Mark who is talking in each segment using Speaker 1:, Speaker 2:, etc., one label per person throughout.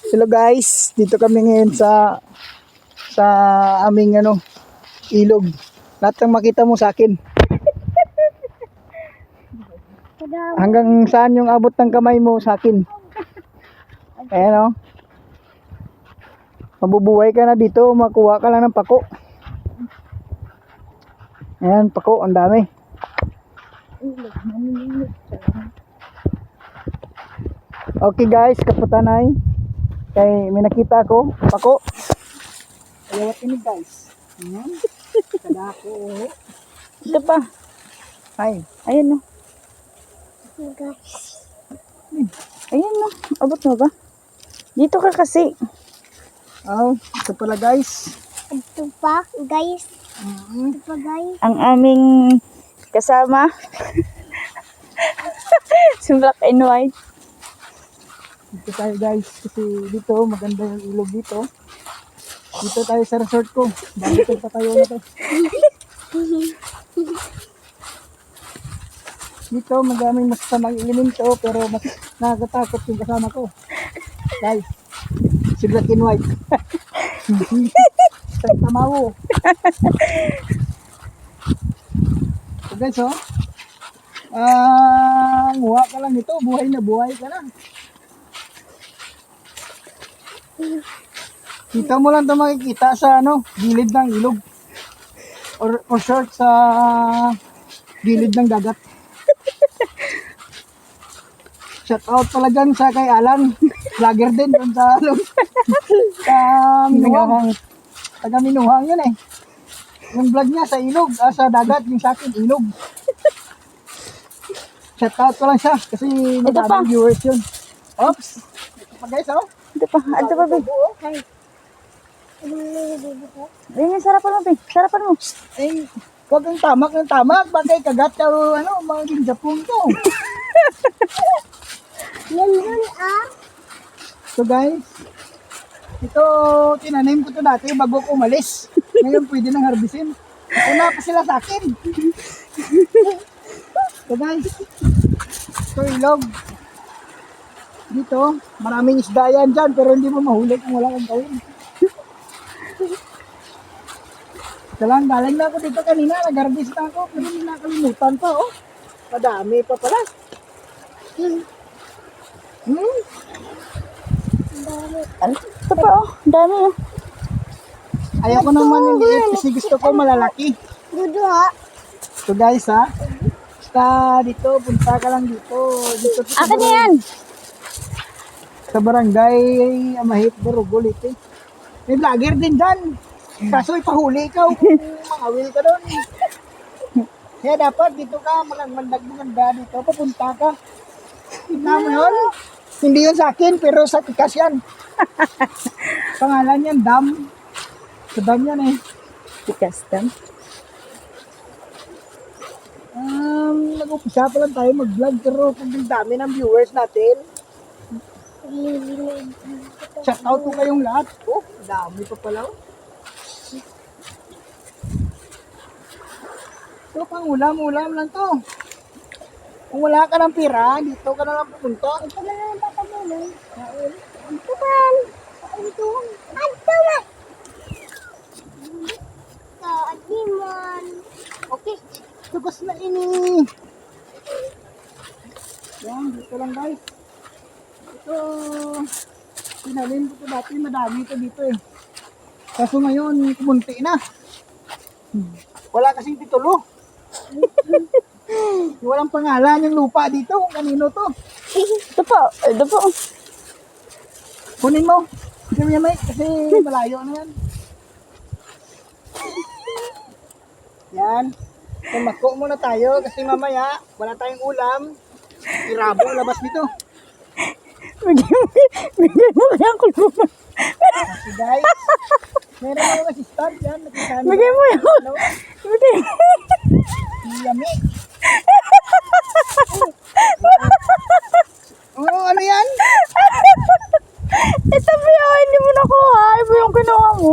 Speaker 1: Hello guys, dito kami ngayon sa aming ilog. Lahat ng makita mo sa akin. Hanggang saan yung abot ng kamay mo sa akin. Ayan o. Mabubuhay ka na dito, makuha ka lang ng pako. Ayan, pako, ang dami. Okay guys, kaputanay. Kay may nakita ko, pako. Ayawat ini guys. Kada ako.
Speaker 2: Ito pa.
Speaker 1: Ay,
Speaker 2: Ayan o. Ayan o. Abot mo ba? Dito ka kasi.
Speaker 1: oh, ito pala guys.
Speaker 3: Ito pa, guys. Ito pa, guys.
Speaker 2: Ang aming kasama. Si Black and White.
Speaker 1: Dito tayo guys, kasi dito maganda yung ilog dito. Dito tayo sa resort ko. Dito pa tayo na to. Dito magaming masasamang elemento pero mas nakakatakot yung kasama ko. Guys, si Black and White. Sa tamawo. So guys nguha ka lang nito, buhay na buhay ka na. Kita mo lang ito makikita sa gilid ng ilog. Or short sa gilid ng dagat. Shout out pala dyan sa kay Alan. Vlogger din dun sa sa Minuhang. Taga Minuhang yun eh. Yung vlog niya sa ilog, sa dagat, yung sa akin, ilog. Shout out ko lang siya kasi madaming viewers yun. Oops! Ito pa guys
Speaker 2: Ito pa. Ito pa, Be. Ayan, sarapan mo, Be. Sarapan mo.
Speaker 1: Eh, huwag kang tamak ng tamak. Bagay kagat ka mga ginjapong to.
Speaker 3: Yan,
Speaker 1: So guys, ito tinanim ko to dati bago ko umalis. Ngayon pwede nang harbisin. Una pa sila sa akin. So guys, ito ilog. Dito, maraming isda yan dyan pero hindi mo mahuli kung wala kang gawin. Galing na ako dito kanina, nag-harvest na ako pero hindi nakalimutan pa Madami pa pala.
Speaker 2: Ito pa, oh. Ang dami, oh.
Speaker 1: Ayaw ko naman yung liit kasi gusto ko malalaki.
Speaker 3: Dudu, ha?
Speaker 1: So guys basta dito, punta ka lang dito. Dito sa
Speaker 2: Akin na yan.
Speaker 1: Sa barangay Amahit, Borogol ito. May vlogger din dyan. Kaso ipahuli ikaw kung mangawil ka doon. Kaya dapat dito ka, maganda dito, papunta ka. Tignan mo yun. Hindi yun sa akin, pero sa tikas yan. Pangalan yan, Dam. Sa Dam yan eh.
Speaker 2: Custom.
Speaker 1: Nag-upisa pa lang tayo mag-vlog, pero kung dami ng viewers natin, shout out ko kayong lahat. Dami pa pala. Ito pang ulam lang to. Kung wala ka ng pira, dito ka na lang pupunta.
Speaker 3: Ito na lang papamulan. Ito man. Ito. Ito man. Ito, adiman.
Speaker 1: Okay, tugas na ini. Yan, dito lang guys. Ito, pinalim ko ito dati, madami ito dito eh. Kaso ngayon, kumunti na. Wala kasing titulo. Walang pangalan yung lupa dito kung kanino to.
Speaker 2: Ito pa. Ito pa, oh.
Speaker 1: Kunin mo. Kasi malayo na yan. Yan. Tumako muna tayo kasi mamaya wala tayong ulam. Irabo labas dito.
Speaker 2: Bigyan mo kaya ang kulungan.
Speaker 1: Kasi guys, meron ako kasi start yan.
Speaker 2: Bigyan mo yan. Bigyan mo.
Speaker 1: Yummy. Ano yan?
Speaker 2: Ito ba yun? Hindi mo nakuha. Iba yung kinuha mo.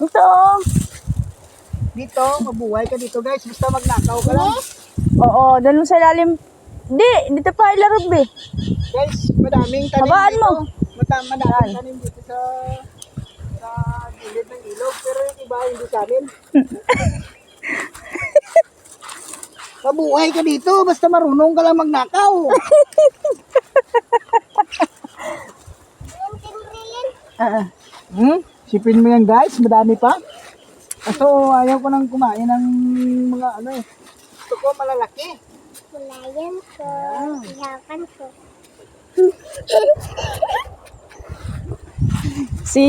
Speaker 2: Ito.
Speaker 1: Dito, mabuhay ka dito guys. Basta magnakaw ka lang.
Speaker 2: Oo, dalawang sa ilalim. Hindi, dito pa ilarog, Be.
Speaker 1: Guys, madaming tanim
Speaker 2: Habaan
Speaker 1: dito.
Speaker 2: mo.
Speaker 1: madami tanim dito sa gilid ng ilog. Pero yung iba hindi sa amin. Mabuhay ka dito, basta marunong ka lang magnakaw. Sipin mo yan guys, madami pa. Kaso ayaw ko nang kumain ng mga ano eh. Gusto ko malalaki.
Speaker 3: Kulayan ko. Ihakan ko.
Speaker 2: Si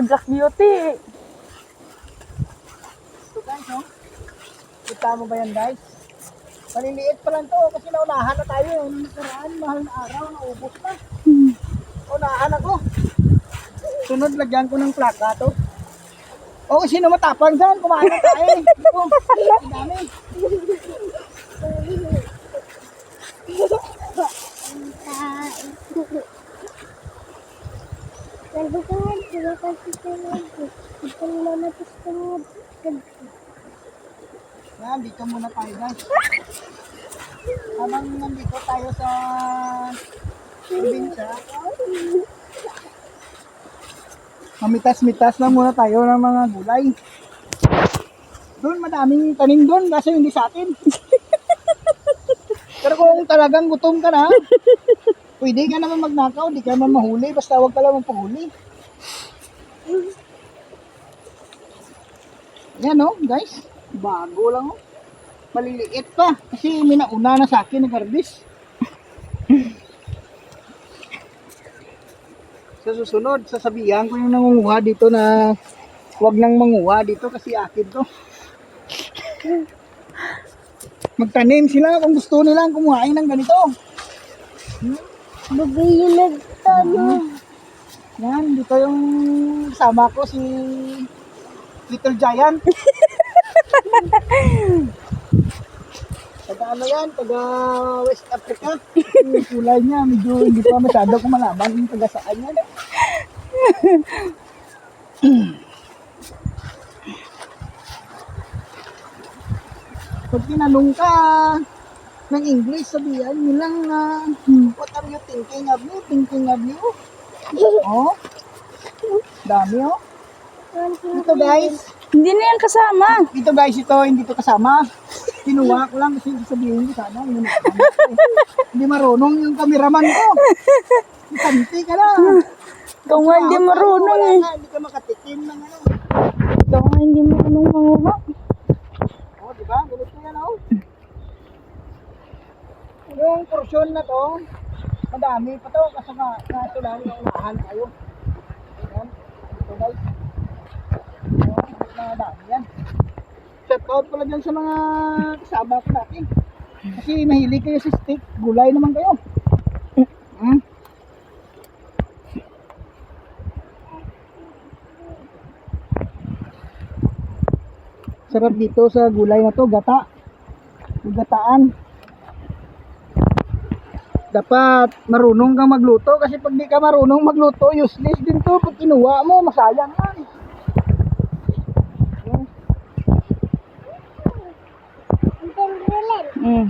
Speaker 2: Black Beauty.
Speaker 1: Ito guys, oh. Kita mo ba yan guys? Maliliit pa lang to kasi naunahan na tayo. Nung nakaraan, mahal na araw, naubos na. Unahan ako. Sunod, lagyan ko ng plaka to. Oo, sino matapang dyan? Kumain na tayo. Ito, ang dami.
Speaker 3: Nagbukangan sila kasi sila. Ito na natistungan.
Speaker 1: Yan, dito muna tayo guys. Habang nandito tayo sa probinsya, mamitas-mitas lang muna tayo ng mga gulay. Doon, madaming tanim doon, kasi hindi sa atin. Pero kung talagang gutom ka na, pwede ka naman magnakaw, di ka naman mahuli, basta huwag ka lang magpahuli. Yan oh, guys, bago lang oh. Maliliit pa, kasi may nauna na sa akin nag-harvest. Sa susunod, sasabihan ko yung nangunguha dito na huwag nang manguha dito kasi akin to. Magtanim sila kung gusto nilang kumuhain ng ganito.
Speaker 3: Bagay yung nagtanong.
Speaker 1: Yan, dito yung kasama ko si Little Giant. Taga ano yan, taga West Africa. Yung kulay niya, medyo hindi pa masyado ko malaman yung taga saan yan. Pag tinanong ka ng English, sabihan nilang what are you thinking of me? Thinking of you? Oh, dami oh. Ito guys,
Speaker 2: Hindi na yan kasama.
Speaker 1: ito guys, ito hindi to kasama. Kinuha ko lang kasi sabihin ko sana yun. Hindi marunong yung cameraman ko. Kanti ka na.
Speaker 2: Ikaw nga hindi marunong eh.
Speaker 1: Hindi ka makatikim ng ano.
Speaker 2: Ikaw nga hindi marunong manguha.
Speaker 1: Oh, di ba? Ganito yan oh. Yung porsyon na to, madami pa to kasi kaso lang yung unahan tayo. Ayan. Ito guys. Madami yan. Shout out pala dyan sa mga kasama ko natin. Kasi mahilig kayo sa steak, gulay naman kayo. Sarap dito sa gulay na to, gata. Yung gataan. Dapat marunong kang magluto kasi pag di ka marunong magluto, useless din to. Pag kinuha mo, masayang yan.
Speaker 3: Ang tanggalin.
Speaker 2: Mm.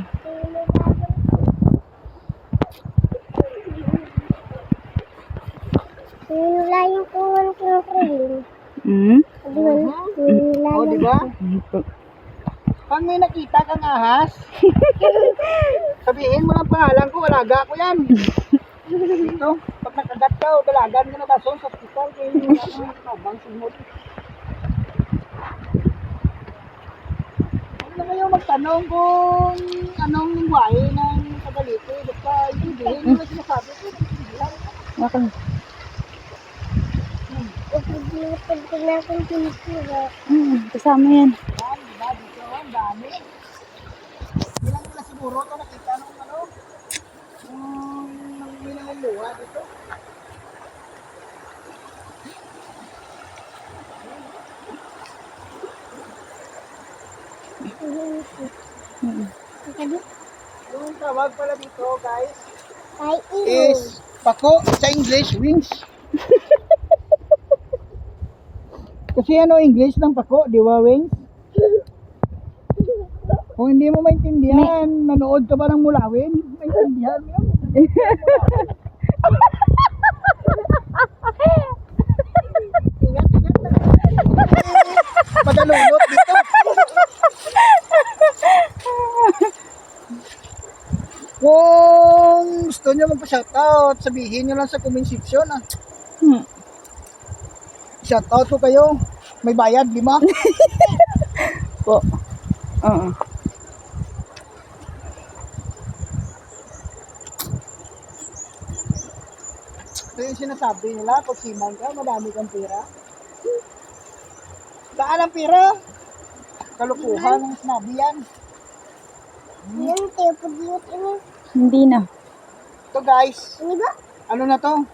Speaker 3: Sinulayan ko ng krillin.
Speaker 2: Mm.
Speaker 1: Oh, di ba? Pag may nakita kang ahas, sabihin mo ng pangalan ko, alaga ko yan. Dito, pag nakagat ka o dalagan mo na baso sa hospital, kaya yung kabang sumot. Huwag na kayo magtanong kung anong lingwahe ng Tagalite. Basta hindi mo na sinasabi ko.
Speaker 2: Okay.
Speaker 3: Ipag-lipad ko na akong pinisira.
Speaker 2: Kasama yan.
Speaker 1: Yan, diba? Dito, ang dami. Ilang nila siguro ito nakita nung ano, nung may nangunguha dito. Yung tawag pala dito guys
Speaker 3: Ay,
Speaker 1: is pako, sa English wings. Kasi ano English ng pako, di ba wings? Kung hindi mo maintindihan, nanood ka ba ng Mulawin? Maintindihan mo yun. shoutout. Sabihin nyo lang sa comment section ah.
Speaker 2: Hmm.
Speaker 1: Shoutout ko kayo. May bayad, 5.
Speaker 2: Po. Oo.
Speaker 1: Ito yung sinasabi nila, pag siman ka, madami kang pera. Saan ang pera? Kalukuhan ng sinabi yan.
Speaker 3: Yan, tayo po dito ini.
Speaker 2: Hindi na.
Speaker 1: Ito guys,
Speaker 3: Ini ba?
Speaker 1: ano na to?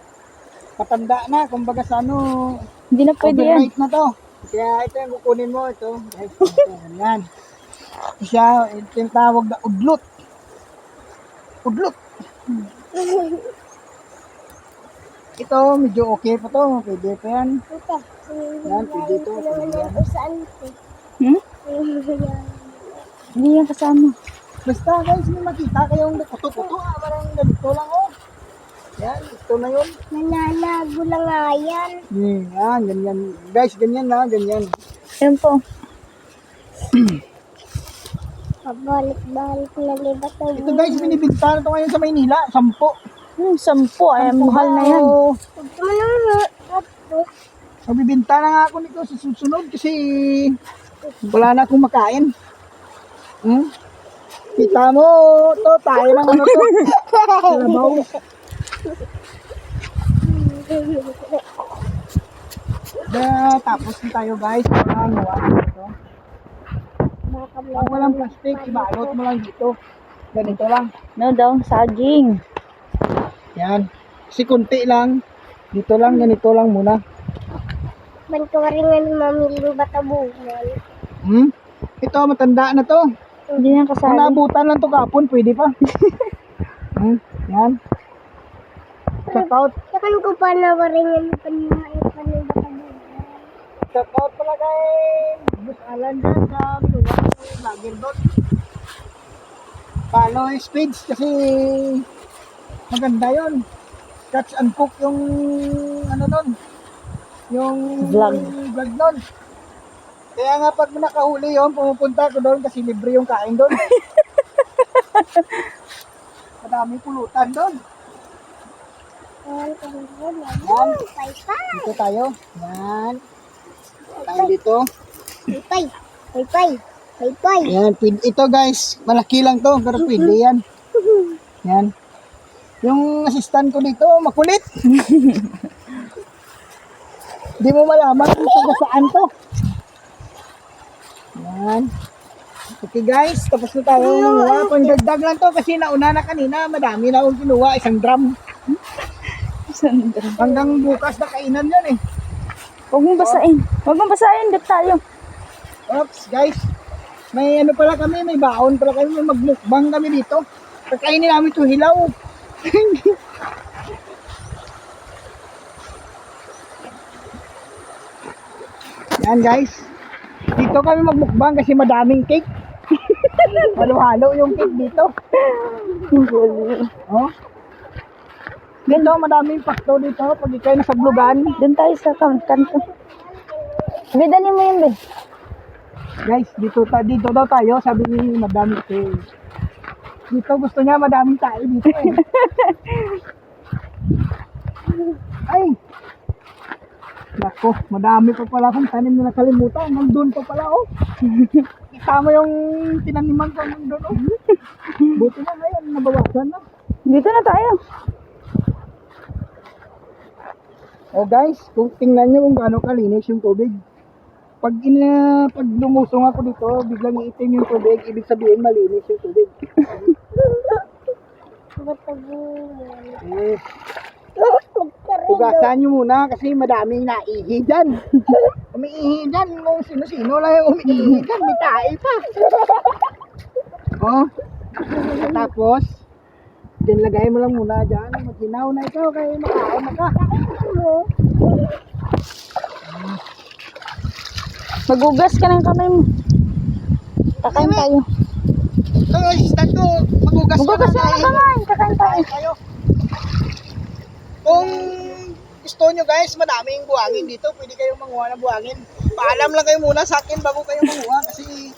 Speaker 1: Patanda na, kumbaga sa ano,
Speaker 2: Hindi na pwede yan.
Speaker 1: overnight na to. Kaya ito yung kukunin mo, ito. Guys, ito, ganyan. Ito siya, ito yung tawag na udlot. Udlot. Ito, medyo okay pa to. Pwede pa yan.
Speaker 3: Ito.
Speaker 1: Yan, pwede ito. Pwede yan.
Speaker 3: Saan ito?
Speaker 2: Hmm? Hindi yan kasama.
Speaker 1: Basta guys, may makita kayong kuto-kuto. Parang ganito lang oh. Yan, ito na yun.
Speaker 3: Nananago lang nga yan.
Speaker 1: Yan, ganyan. Guys, ganyan na, ganyan.
Speaker 2: Yan po.
Speaker 3: Pabalik-balik na libat na
Speaker 1: Ito guys, binibinta na to ngayon sa Maynila. 10.
Speaker 2: 10. Ay, mahal na yan.
Speaker 3: Ito mo naman. Ito.
Speaker 1: Magbibinta na nga ako nito sa susunod kasi wala na akong makain. Hmm? Kita mo, to tayo lang ano to. Kalabaw. Tapos na tayo guys. Ito. Pag walang plastic, ibalot mo lang dito. Ganito lang.
Speaker 2: No daw, saging.
Speaker 1: Yan. Kasi kunti lang. Dito lang, ganito lang muna.
Speaker 3: Ban ko rin nga ni mamiling batabungan.
Speaker 1: Hmm? Ito, matanda na to.
Speaker 2: Hindi na
Speaker 1: Kung
Speaker 2: kasali.
Speaker 1: naabutan lang to kapon, pwede pa. Yan. Shout out.
Speaker 3: Sakan ko pa na rin nga ni panimain pa ng batabungan.
Speaker 1: Shout out pala kay Bus Alan dyan sa vlogger doon. Follow his page kasi maganda yun. Catch and cook yung ano doon. Yung
Speaker 2: Vlog.
Speaker 1: vlog doon. Kaya nga pag nakahuli yun, pumupunta ko doon kasi libre yung kain doon. Madaming pulutan doon.
Speaker 3: Ayan,
Speaker 1: Yan.
Speaker 3: Paypay.
Speaker 1: Dito tayo. Yan. Tayo dito.
Speaker 3: Paypay. Paypay. Paypay.
Speaker 1: Yan. Ito guys, malaki lang to pero pwede yan. Yan. Yung assistant ko dito, makulit. Di mo malaman kung taga saan to. Yan. Okay guys, tapos na tayo nanguha. Pangdagdag lang to kasi nauna na kanina. Madami na akong kinuha. 1 drum.
Speaker 2: Sandra.
Speaker 1: Hanggang bukas na kainan yan eh.
Speaker 2: Huwag mong basain. Huwag mong basain. Dito tayo.
Speaker 1: Oops guys. May ano pala kami, may baon pala kami. May magmukbang kami dito. Kakainin namin ito hilaw. Yan guys. Dito kami magmukbang kasi madaming cake. Halo-halo yung cake dito. Oh. Dito madaming pakto dito pag ikaw nasa blugan.
Speaker 2: Doon tayo sa kanto. Be, dali mo yun, be.
Speaker 1: Guys, dito daw tayo, sabi ni Madam cake. Dito gusto niya madaming tayo dito eh. Ay! Nako, madami pa pala akong tanim na nakalimutan. Nandun pa pala oh. Kita mo yung tinaniman ko nandun oh. Buti na ngayon, nabawasan na.
Speaker 2: Dito na tayo.
Speaker 1: Oh guys, kung tingnan nyo kung gaano kalinis yung tubig. Pag lumusong ako dito, biglang iitim yung tubig, ibig sabihin malinis yung tubig.
Speaker 3: Batabungan.
Speaker 1: Eh, hugasan nyo muna kasi madaming naihi dyan. Umiihi dyan, kung sino-sino lang yung umiihi dyan, may tae pa. Oh, tapos, din lagay mo lang muna dyan, maghinaw na ikaw, kaya makaon na ka.
Speaker 2: Magugas ka ng kamay mo. Kakain tayo.
Speaker 1: Ito, assistant ko, magugas
Speaker 2: Magugas ka ng kamay. Kakain tayo.
Speaker 1: tayo. Kung gusto nyo guys, madaming buhangin dito. Pwede kayong manguha ng buhangin. Paalam lang kayo muna sa akin bago kayo manguha kasi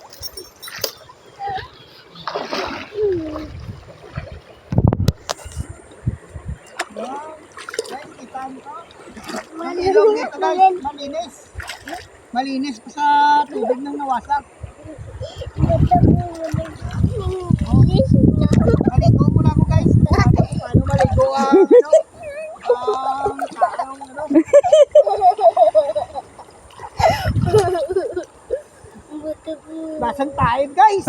Speaker 1: Ang ilog dito guys, malinis. Malinis pa sa tubig ng nawasak. Maligo muna ako guys. Paano maligo ang taong basang taib guys.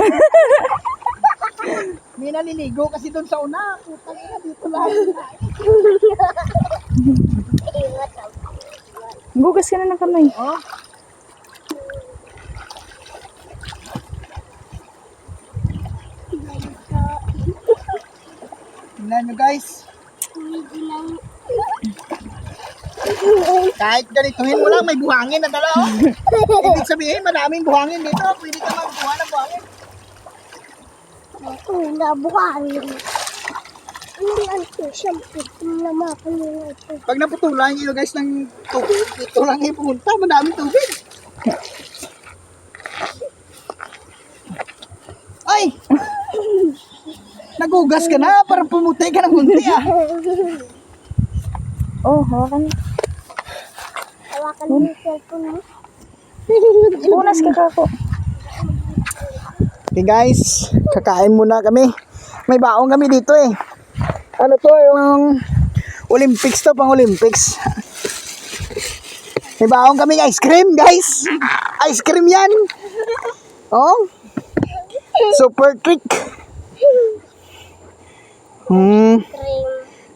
Speaker 1: May naliligo kasi doon sa una. Putang ina dito lang.
Speaker 2: Gugas ka na ng kamay.
Speaker 1: Oh. Tingnan nyo guys. Kahit ganituhin mo lang, may buhangin na dala oh. Ibig sabihin, maraming buhangin dito. Pwede ka magbuha ng buhangin.
Speaker 3: Nabuhangin. Hindi ang shampoo. Naman ako nyo ito.
Speaker 1: Pag naputulan nyo guys ng tubig, dito lang yung pumunta. Madaming tubig. Ay! Nagugas ka na, parang pumutay ka ng munti ah.
Speaker 2: Oh, hawakan.
Speaker 3: Hawakan mo yung cellphone mo.
Speaker 2: Punas ka kako.
Speaker 1: Okay guys, kakain muna kami. May baong kami dito eh. Ano to, yung Olympics to, pang Olympics. May baong kami ice cream guys. Ice cream yan. Oh. Super trick.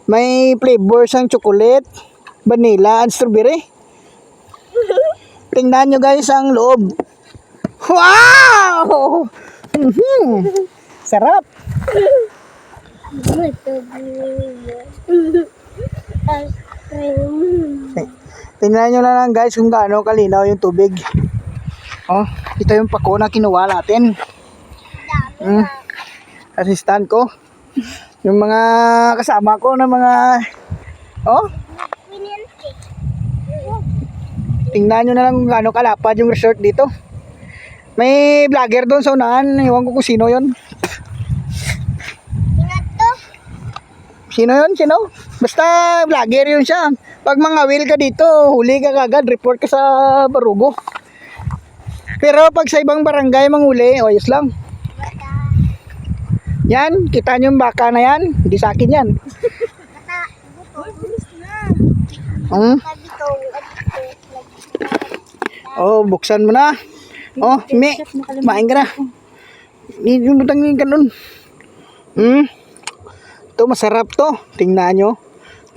Speaker 1: May flavor siyang chocolate, vanilla, and strawberry. Tingnan nyo guys ang loob. Wow! Sarap. Tingnan nyo na lang guys kung gaano kalinaw yung tubig. Oh, ito yung pako na kinuha natin. Assistant ko. Yung mga kasama ko na mga oh. Tingnan nyo na lang kung gaano kalapad yung resort dito. May vlogger doon sa unahan. Iwan ko kung sino yon. Sino yon? Sino? Basta vlogger yun siya. Pag mangawil ka dito, huli ka kagad. Report ka sa Barugo. Pero pag sa ibang barangay manghuli, ayos lang. Yan, kita nyo yung baka na yan. Hindi sa akin yan. Oh, buksan mo na. Oh, me, kumain ka na. Butangin ka nun. Ito, masarap to. Tingnan nyo.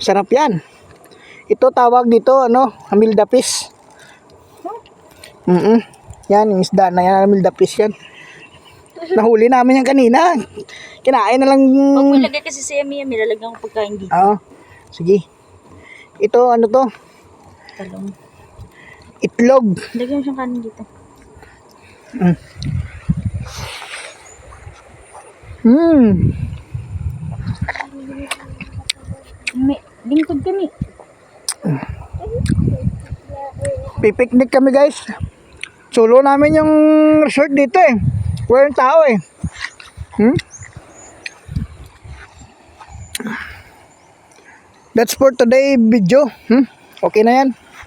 Speaker 1: Masarap yan. Ito, tawag dito, ano, amildapis. Yan, yung isda na yan, amildapis yan. Nahuli namin yan kanina. Kinain na lang.
Speaker 2: Pag malagay kasi sa yami, nilalagyan ko pagkain dito.
Speaker 1: Oo. Sige. Ito, ano to?
Speaker 2: Talong.
Speaker 1: Itlog.
Speaker 2: Lagyan mo siyang kanin dito. May lingkod kami.
Speaker 1: Pipiknik kami guys. Solo namin yung resort dito eh. Walang tao eh. That's for today video. Okay na yan.